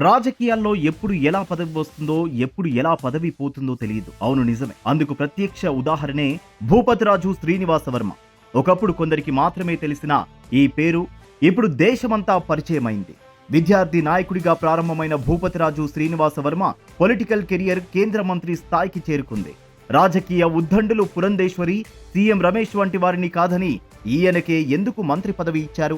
రాజకీయాల్లో ఎప్పుడు ఎలా పదవి వస్తుందో, ఎప్పుడు ఎలా పదవి పోతుందో తెలియదు. అవును నిజమే. అందుకు ప్రత్యక్ష ఉదాహరణే భూపతిరాజు శ్రీనివాస వర్మ. ఒకప్పుడు కొందరికి మాత్రమే తెలిసిన ఈ పేరు ఇప్పుడు దేశమంతా పరిచయమైంది. విద్యార్థి నాయకుడిగా ప్రారంభమైన భూపతిరాజు శ్రీనివాస వర్మ పొలిటికల్ కెరియర్ కేంద్ర మంత్రి స్థాయికి చేరుకుంది. రాజకీయ ఉద్దండులు పురంధేశ్వరి, సీఎం రమేష్ వంటి వారిని కాదని ఈయనకే ఎందుకు మంత్రి పదవి ఇచ్చారు?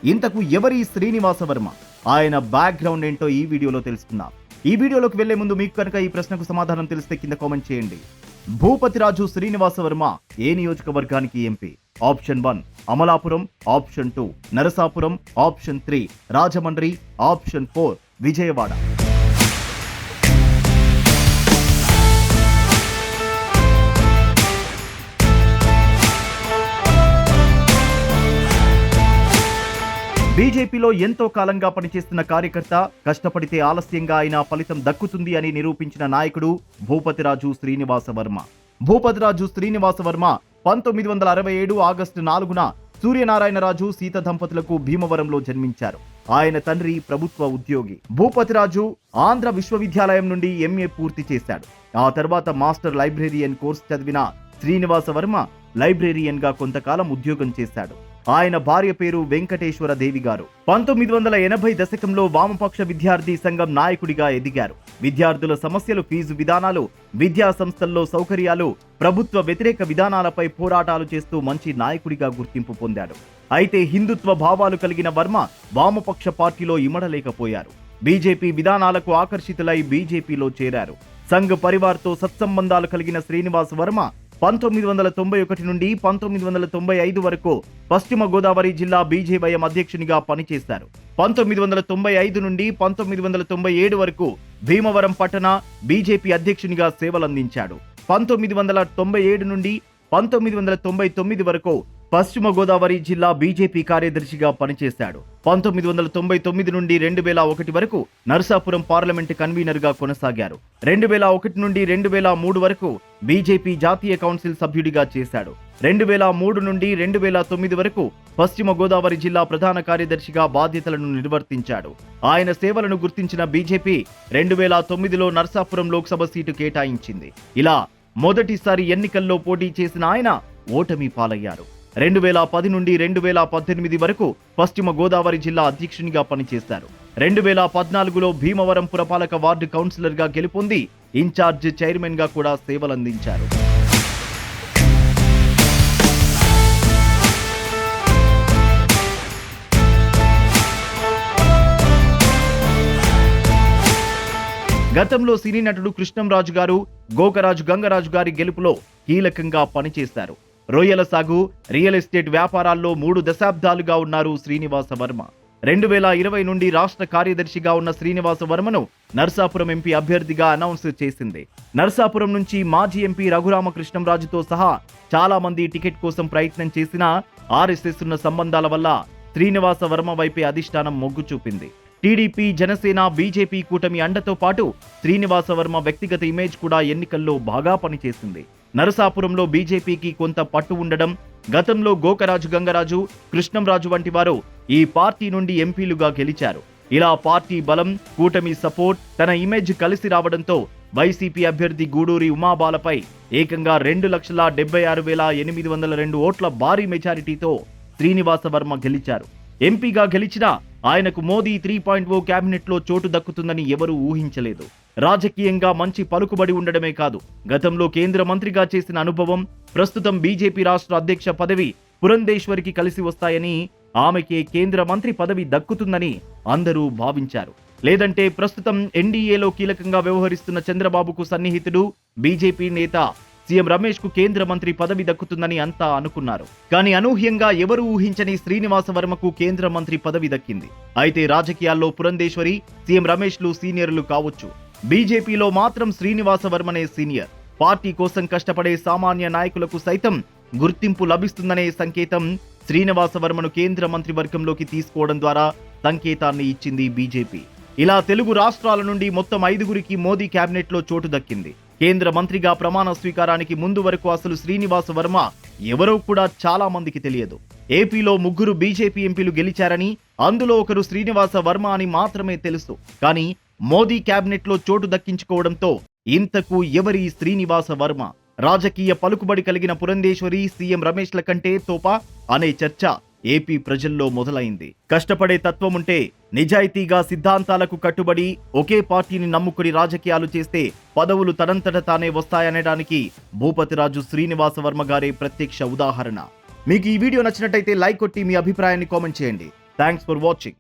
ఇంతకు ఎవరి శ్రీనివాస వర్మ? ఆయన బ్యాక్గ్రౌండ్ ఏంటో ఈ వీడియోలో తెలుసుకుందాం. ఈ వీడియోలోకి వెళ్లే ముందు మీకు కనుక ఈ ప్రశ్నకు సమాధానం తెలిస్తే కింద కామెంట్ చేయండి. భూపతిరాజు శ్రీనివాస వర్మ ఏ నియోజకవర్గానికి MP? Option 1 Amalapuram, option 2 Narasapuram, option 3 Rajahmundry, option 4 Vijayawada. బీజేపీలో ఎంతో కాలంగా పనిచేస్తున్న కార్యకర్త, కష్టపడితే ఆలస్యంగా అయినా ఫలితం దక్కుతుంది అని నిరూపించిన నాయకుడు భూపతిరాజు శ్రీనివాస వర్మ. భూపతిరాజు శ్రీనివాస వర్మ 1967 ఆగస్టు 4న సూర్యనారాయణరాజు, సీత దంపతులకు భీమవరంలో జన్మించారు. ఆయన తండ్రి ప్రభుత్వ ఉద్యోగి. భూపతిరాజు ఆంధ్ర విశ్వవిద్యాలయం నుండి ఎంఏ పూర్తి చేశాడు. ఆ తర్వాత మాస్టర్ లైబ్రేరియన్ కోర్సు చదివిన శ్రీనివాస వర్మ లైబ్రేరియన్ గా కొంతకాలం ఉద్యోగం చేశాడు. ఆయన భార్య పేరు వెంకటేశ్వర దేవి గారు. 1980 దశకంలో వామపక్ష విద్యార్థి సంఘం నాయకుడిగా ఎదిగారు. విద్యార్థుల సమస్యలు, ఫీజు విధానాలు, విద్యా సంస్థల్లో సౌకర్యాలు, ప్రభుత్వ వ్యతిరేక విధానాలపై పోరాటాలు చేస్తూ మంచి నాయకుడిగా గుర్తింపు పొందాడు. అయితే హిందుత్వ భావాలు కలిగిన వర్మ వామపక్ష పార్టీలో ఇమడలేకపోయారు. బీజేపీ విధానాలకు ఆకర్షితులై బీజేపీలో చేరారు. సంఘ్ పరివార్తో సత్సంబంధాలు కలిగిన శ్రీనివాస్ వర్మ 1991 నుండి 1995 వరకు పశ్చిమ గోదావరి జిల్లా బీజేవైఎం అధ్యక్షునిగా పనిచేశారు. 1995 నుండి 1997 వరకు భీమవరం పట్టణ బీజేపీ అధ్యక్షునిగా సేవలందించాడు. 1997 నుండి 1999 వరకు పశ్చిమ గోదావరి జిల్లా బీజేపీ కార్యదర్శిగా పనిచేశాడు. 1999 నుండి 2001 వరకు నరసాపురం పార్లమెంటు కన్వీనర్ గా కొనసాగారు. 2001 నుండి 2003 వరకు బీజేపీ జాతీయ కౌన్సిల్ సభ్యుడిగా చేశాడు. 2003 నుండి 2009 వరకు పశ్చిమ గోదావరి జిల్లా ప్రధాన కార్యదర్శిగా బాధ్యతలను నిర్వర్తించాడు. ఆయన సేవలను గుర్తించిన బీజేపీ 2009లో నరసాపురం లోక్సభ సీటు కేటాయించింది. ఇలా మొదటిసారి ఎన్నికల్లో పోటీ చేసిన ఆయన ఓటమి పాలయ్యారు. 2010 నుండి 2018 వరకు పశ్చిమ గోదావరి జిల్లా అధ్యక్షునిగా పనిచేశారు. 2014లో భీమవరం పురపాలక వార్డు కౌన్సిలర్ గా గెలుపొంది ఇన్ఛార్జ్ చైర్మన్ గా కూడా సేవలందించారు. గతంలో సినీ నటుడు కృష్ణంరాజు గారు, గోకరాజు గంగరాజు గారి గెలుపులో కీలకంగా పనిచేశారు. రొయ్యల సాగు, రియల్ ఎస్టేట్ వ్యాపారాల్లో 3 దశాబ్దాలుగా ఉన్నారు శ్రీనివాస వర్మ. 2020 నుండి రాష్ట్ర కార్యదర్శిగా ఉన్న శ్రీనివాస వర్మను నరసాపురం ఎంపీ అభ్యర్థిగా అనౌన్స్ చేసింది. నరసాపురం నుంచి మాజీ ఎంపీ రఘురామకృష్ణంరాజుతో సహా చాలా మంది టికెట్ కోసం ప్రయత్నం చేసినా ఆర్ఎస్ఎస్ ఉన్న సంబంధాల వల్ల శ్రీనివాస వర్మ వైపే అధిష్టానం మొగ్గు చూపింది. టీడీపీ, జనసేన, బీజేపీ కూటమి అండతో పాటు శ్రీనివాస వర్మ వ్యక్తిగత ఇమేజ్ కూడా ఎన్నికల్లో బాగా పనిచేసింది. నరసాపురంలో బీజేపీకి కొంత పట్టు ఉండడం, గతంలో గోకరాజు గంగరాజు, కృష్ణంరాజు వంటి వారు ఈ పార్టీ నుండి ఎంపీలుగా గెలిచారు. ఇలా పార్టీ బలం, కూటమి సపోర్ట్, తన ఇమేజ్ కలిసి రావడంతో వైసీపీ అభ్యర్థి గూడూరి ఉమాబాలపై ఏకంగా 2,76,802 ఓట్ల భారీ మెజారిటీతో శ్రీనివాస వర్మ గెలిచారు. ఎంపీగా గెలిచినా ఆయనకు మోదీ 3.0 కేబినెట్ లో చోటు దక్కుతుందని ఎవరూ ఊహించలేదు. రాజకీయంగా మంచి పలుకుబడి ఉండడమే కాదు, గతంలో కేంద్ర మంత్రిగా చేసిన అనుభవం, ప్రస్తుతం బీజేపీ రాష్ట్ర అధ్యక్ష పదవి పురంధేశ్వరికి కలిసి వస్తాయని, ఆమెకే కేంద్ర మంత్రి పదవి దక్కుతుందని అందరూ భావించారు. లేదంటే ప్రస్తుతం ఎన్డీఏలో కీలకంగా వ్యవహరిస్తున్న చంద్రబాబుకు సన్నిహితుడు బీజేపీ నేత సీఎం రమేష్ కు కేంద్ర మంత్రి పదవి దక్కుతుందని అంతా అనుకున్నారు. కానీ అనూహ్యంగా ఎవరు ఊహించని శ్రీనివాస వర్మకు కేంద్ర మంత్రి పదవి దక్కింది. అయితే రాజకీయాల్లో పురంధేశ్వరి, సీఎం రమేష్లు సీనియర్లు కావచ్చు, బీజేపీలో మాత్రం శ్రీనివాస వర్మనే సీనియర్. పార్టీ కోసం కష్టపడే సామాన్య నాయకులకు సైతం గుర్తింపు లభిస్తుందనే సంకేతం శ్రీనివాస వర్మను కేంద్ర మంత్రి వర్గంలోకి తీసుకోవడం ద్వారా సంకేతాన్ని ఇచ్చింది బీజేపీ. ఇలా తెలుగు రాష్ట్రాల నుండి మొత్తం 5గురికి మోదీ కేబినెట్ లో చోటు దక్కింది. కేంద్ర మంత్రిగా ప్రమాణ స్వీకారానికి ముందు వరకు అసలు శ్రీనివాస వర్మ ఎవరో కూడా చాలా మందికి తెలియదు. ఏపీలో 3 బీజేపీ ఎంపీలు గెలిచారని, అందులో ఒకరు శ్రీనివాస వర్మ అని మాత్రమే తెలుసు. కానీ మోదీ క్యాబినెట్ లో చోటు దక్కించుకోవడంతో ఇంతకు ఎవరి శ్రీనివాస వర్మ? రాజకీయ పలుకుబడి కలిగిన పురంధేశ్వరి, సీఎం రమేష్ల కంటే తోపా అనే చర్చ ఏపీ ప్రజల్లో మొదలైంది. కష్టపడే తత్వముంటే, నిజాయితీగా సిద్ధాంతాలకు కట్టుబడి ఒకే పార్టీని నమ్ముకుని రాజకీయాలు చేస్తే పదవులు తనంతట తానే వస్తాయనడానికి భూపతిరాజు శ్రీనివాస వర్మ గారే ప్రత్యక్ష ఉదాహరణ. మీకు ఈ వీడియో నచ్చినట్టయితే లైక్ కొట్టి మీ అభిప్రాయాన్ని కామెంట్ చేయండి. Thanks for watching.